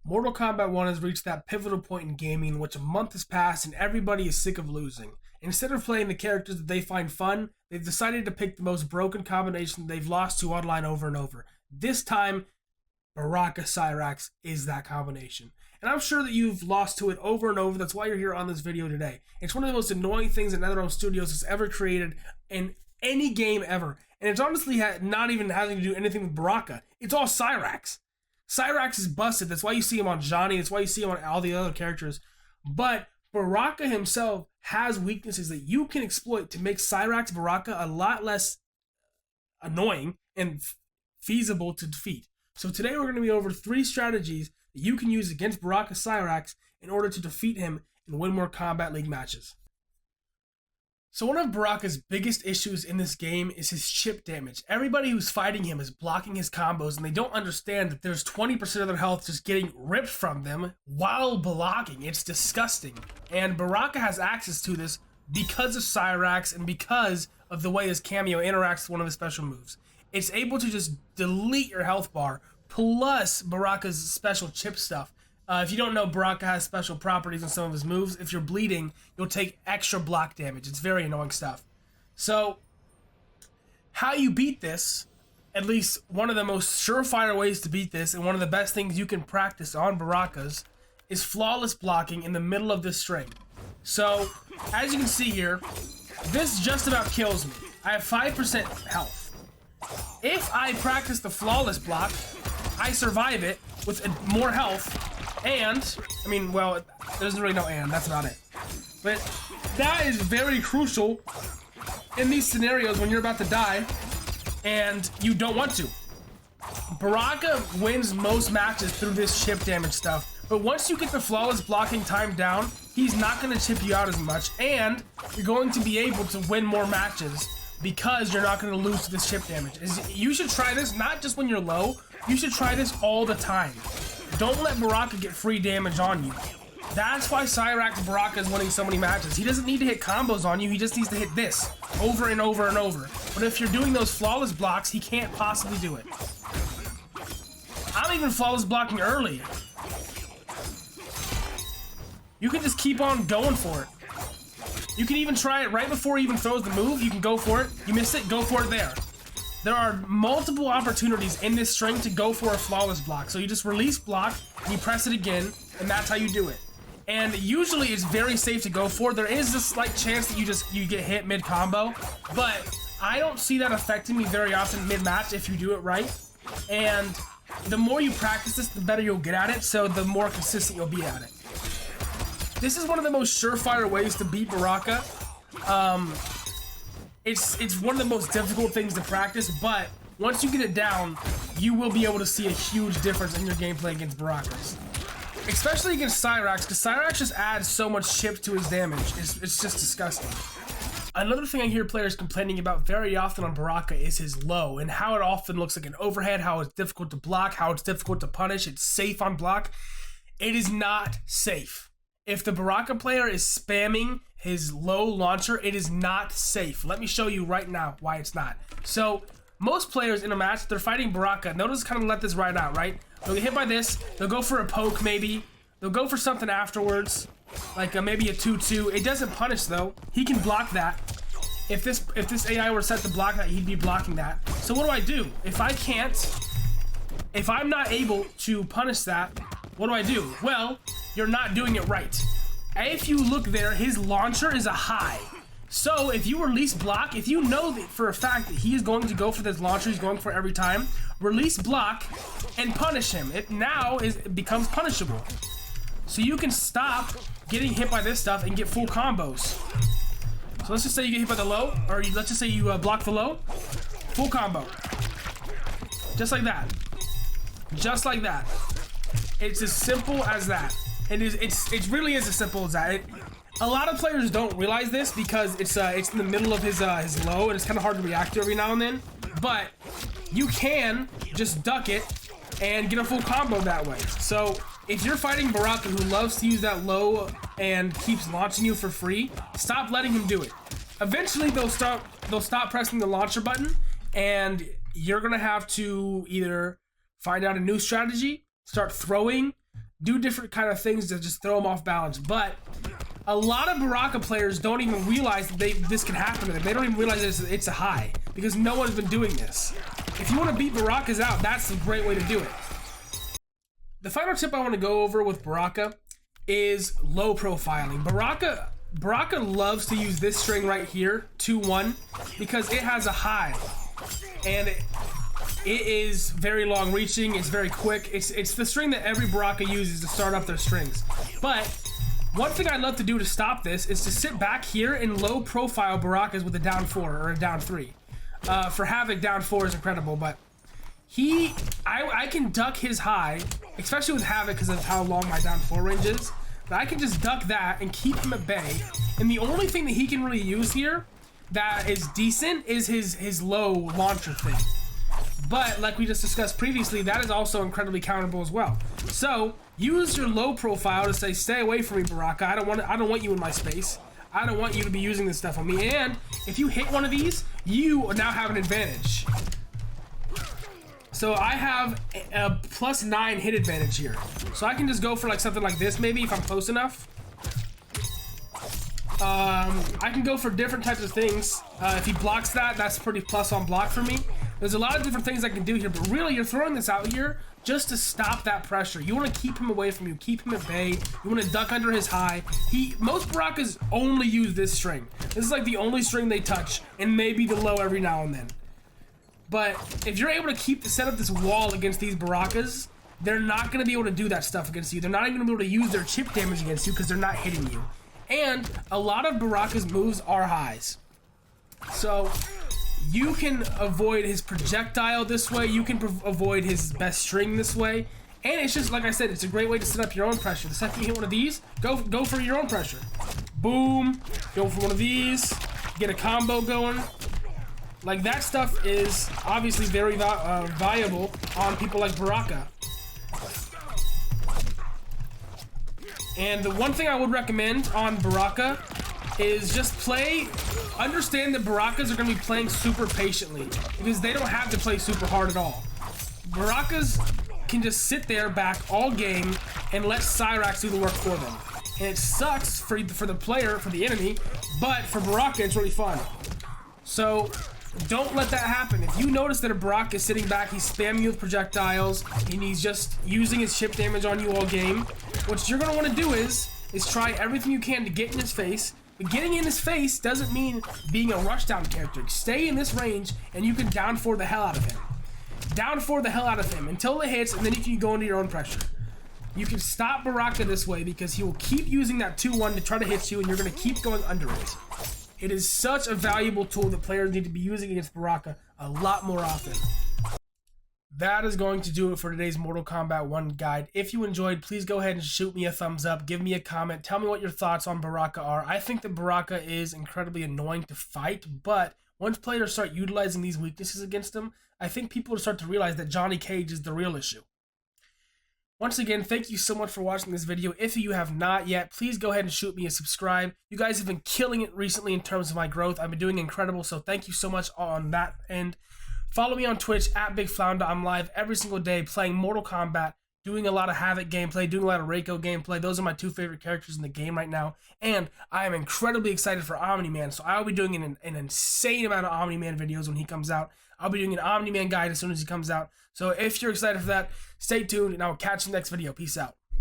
Mortal Kombat 1 has reached that pivotal point in gaming in which a month has passed and everybody is sick of losing. Instead of playing the characters that they find fun, they've decided to pick the most broken combination they've lost to online over and over. This time, Baraka CYRAX is that combination. And I'm sure that you've lost to it over and over. That's why you're here on this video today. It's one of the most annoying things that NetherRealm Studios has ever created in any game ever. And it's honestly not even having to do anything with Baraka. It's all CYRAX. CYRAX is busted. That's why you see him on Johnny. That's why you see him on all the other characters. But Baraka himself has weaknesses that you can exploit to make CYRAX Baraka a lot less annoying and feasible to defeat. So today we're going to be over 3 strategies that you can use against Baraka CYRAX in order to defeat him and win more Kombat League matches. So one of Baraka's biggest issues in this game is his chip damage. Everybody who's fighting him is blocking his combos and they don't understand that there's 20% of their health just getting ripped from them while blocking. It's disgusting. And Baraka has access to this because of CYRAX and because of the way his cameo interacts with one of his special moves. It's able to just delete your health bar, plus Baraka's special chip stuff. If you don't know, Baraka has special properties on some of his moves. If you're bleeding, you'll take extra block damage. It's very annoying stuff. So, how you beat this, at least one of the most surefire ways to beat this, and one of the best things you can practice on Barakas, is flawless blocking in the middle of this string. So, as you can see here, this just about kills me. I have 5% health. If I practice the flawless block, I survive it with more health. And, I mean, well, there's really no and, that's about it. But that is very crucial in these scenarios when you're about to die and you don't want to. Baraka wins most matches through this chip damage stuff, but once you get the flawless blocking time down, he's not going to chip you out as much, and you're going to be able to win more matches because you're not going to lose to this chip damage. You should try this not just when you're low, you should try this all the time. Don't let Baraka get free damage on you. That's why CYRAX Baraka is winning so many matches. He doesn't need to hit combos on you, he just needs to hit this over and over and over. But if you're doing those flawless blocks, he can't possibly do it. I'm even flawless blocking early. You can just keep on going for it. You can even try it right before he even throws the move. You can go for it. You miss it, go for it there. There are multiple opportunities in this string to go for a flawless block. So you just release block, and you press it again, and that's how you do it. And usually it's very safe to go for. There is a slight chance that you get hit mid-combo, but I don't see that affecting me very often mid-match if you do it right. And the more you practice this, the better you'll get at it, so the more consistent you'll be at it. This is one of the most surefire ways to beat Baraka. It's one of the most difficult things to practice, but once you get it down, you will be able to see a huge difference in your gameplay against Barakas. Especially against CYRAX, because CYRAX just adds so much chip to his damage. It's just disgusting. Another thing I hear players complaining about very often on Baraka is his low, and how it often looks like an overhead, how it's difficult to block, how it's difficult to punish, it's safe on block. It is not safe. If the Baraka player is spamming his low launcher, it is not safe. Let me show you right now why it's not. So, most players in a match, they're fighting Baraka, and they'll just kind of let this ride out, right? They'll get hit by this, they'll go for a poke maybe, they'll go for something afterwards, like maybe a 2-2. It doesn't punish though. He can block that. If this AI were set to block that, he'd be blocking that. So what do I do? If I'm not able to punish that, what do I do? Well, you're not doing it right. If you look there, his launcher is a high. So if you release block, if you know that for a fact that he is going to go for this launcher, he's going for it every time, release block and punish him. It becomes punishable. So you can stop getting hit by this stuff and get full combos. So let's just say you get hit by the low, or let's just say you block the low, full combo. Just like that. Just like that. It's as simple as that. It really is as simple as that. A lot of players don't realize this because it's in the middle of his low, and it's kind of hard to react to every now and then. But you can just duck it and get a full combo that way. So if you're fighting Baraka, who loves to use that low and keeps launching you for free, stop letting him do it. Eventually, they'll stop pressing the launcher button, and you're gonna have to either find out a new strategy, start throwing, do different kind of things to just throw them off balance. But a lot of Baraka players don't even realize that this can happen to them. They don't even realize that it's a high because no one's been doing this. If you want to beat Barakas out, that's a great way to do it. The final tip I want to go over with Baraka is low profiling. Baraka loves to use this string right here, 2-1, because it has a high, and it is very long reaching. It's very quick. It's the string that every Baraka uses to start up their strings. But one thing I love to do to stop this is to sit back here and low profile Barakas with a down 4 or a down 3. For Havoc, down 4 is incredible, but I can duck his high, especially with Havoc because of how long my down 4 range is. But I can just duck that and keep him at bay. And the only thing that he can really use here that is decent is his low launcher thing. But like we just discussed previously, that is also incredibly counterable as well. So use your low profile to say, stay away from me, Baraka. I don't want you in my space. I don't want you to be using this stuff on me. And if you hit one of these, you now have an advantage. So I have a +9 hit advantage here. So I can just go for like something like this maybe if I'm close enough. I can go for different types of things. If he blocks that, that's pretty plus on block for me. There's a lot of different things I can do here, but really you're throwing this out here just to stop that pressure. You want to keep him away from you, keep him at bay. You want to duck under his high. Most Barakas only use this string. This is like the only string they touch, and maybe the low every now and then. But if you're able to set up this wall against these Barakas, they're not going to be able to do that stuff against you. They're not even going to be able to use their chip damage against you because they're not hitting you. And a lot of Baraka's moves are highs. So you can avoid his projectile this way. You can avoid his best string this way. And it's just, like I said, it's a great way to set up your own pressure. The second you hit one of these, go for your own pressure. Boom. Go for one of these. Get a combo going. Like, that stuff is obviously very valuable on people like Baraka. And the one thing I would recommend on Baraka is just understand that Barakas are going to be playing super patiently because they don't have to play super hard at all. Barakas can just sit there back all game and let CYRAX do the work for them. And it sucks for the player, for the enemy, but for Baraka it's really fun. So don't let that happen. If you notice that a Baraka is sitting back, he's spamming you with projectiles, and he's just using his chip damage on you all game, what you're going to want to do is try everything you can to get in his face. But getting in his face doesn't mean being a rushdown character. Stay in this range, and you can down 4 the hell out of him. Down 4 the hell out of him until it hits, and then you can go into your own pressure. You can stop Baraka this way because he will keep using that 2-1 to try to hit you, and you're going to keep going under it. It is such a valuable tool that players need to be using against Baraka a lot more often. That is going to do it for today's Mortal Kombat 1 guide. If you enjoyed, please go ahead and shoot me a thumbs up, give me a comment, tell me what your thoughts on Baraka are. I think that Baraka is incredibly annoying to fight, but once players start utilizing these weaknesses against him, I think people will start to realize that Johnny Cage is the real issue. Once again, thank you so much for watching this video. If you have not yet, please go ahead and shoot me a subscribe. You guys have been killing it recently in terms of my growth. I've been doing incredible, so thank you so much on that end. Follow me on Twitch at BigFlounder. I'm live every single day playing Mortal Kombat, doing a lot of Havoc gameplay, doing a lot of Reiko gameplay. Those are my 2 favorite characters in the game right now. And I am incredibly excited for Omni-Man, so I'll be doing an insane amount of Omni-Man videos when he comes out. I'll be doing an Omni-Man guide as soon as he comes out. So if you're excited for that, stay tuned, and I will catch you in the next video. Peace out.